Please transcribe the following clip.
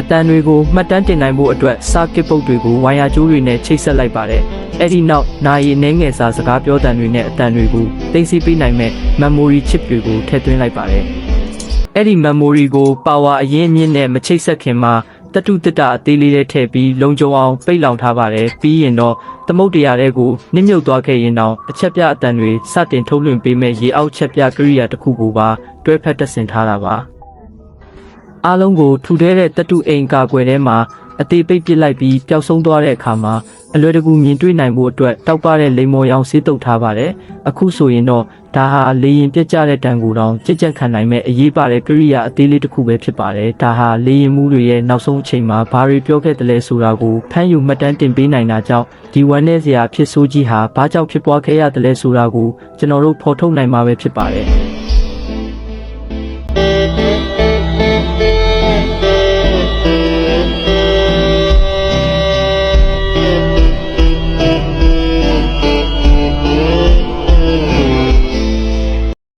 အတန်တွေကိုမှတ်တမ်းတင်နိုင်ဖို့အတွက်စာကစ်ပုတ်တွေကိုဝိုင်ယာကြိုးတွေနဲ့ချိတ်ဆက်လိုက်ပါတယ်။အဲ့ဒီနောက်နာရီအနည်းငယ်စာစကားပြောတန်တွေနဲ့အတန်တွေကိုသိသိပေးနိုင်မဲ့ memory chip တွေကိုထည့်သွင်းလိုက်ပါတယ်။အဲ့ဒီ memory ကို power အရင်းအမြစ်နဲ့မချိတ်ဆက်ခင်မှာတတုတတအသေးလေးလေးထည့်ပြီးလုံခြုံအောင်ပိတ်လောင်ထားပါတယ်။ပြီးရင်တော့သမုတ်တရားတွေကိုနှိမ့်မြုပ်သွားခဲ့ရင်တော့အချက်ပြအတန်တွေစတင်ထုတ်လွှင့်ပေးမဲ့ရေအောက်ချက်ပြကိရိယာတစ်ခုကိုပါတွဲဖက်တပ်ဆင်ထားတာပါ။အားလုံးကိုထူထဲတဲ့တတုအိမ်ကာကွယ်ထဲမှာအသေးပိတ်ပစ်လိုက်ပြီးပျောက်ဆုံးသွားတဲ့အခါမှာအလွယ်တကူမြင်တွေ့နိုင်ဖို့အတွက်တောက်ပတဲ့လိမ်မော်ရောင်ဆေးတုပ်ထားပါတယ်။အခုဆိုရင်တော့ဒါဟာလေရင်ပြက်ကျတဲ့တန်ကိုတောင်ကြက်ကြက်ခံနိုင်မဲ့အရေးပါတဲ့ကိရိယာအသေးလေးတစ်ခုပဲဖြစ်ပါတယ်။ဒါဟာလေရင်မှုတွေရဲ့နောက်ဆုံးအချိန်မှာဘာတွေပြောခဲ့တယ်လဲဆိုတာကိုဖမ်းယူမှတ်တမ်းတင်ပေးနိုင်တာကြောင့်ဒီဝမ်းနဲ့စရာဖြစ်ဆိုးကြီးဟာဘာကြောင့်ဖြစ်ပွားခဲ့ရတယ်လဲဆိုတာကိုကျွန်တော်တို့ဖော်ထုတ်နိုင်မှာပဲဖြစ်ပါတယ်။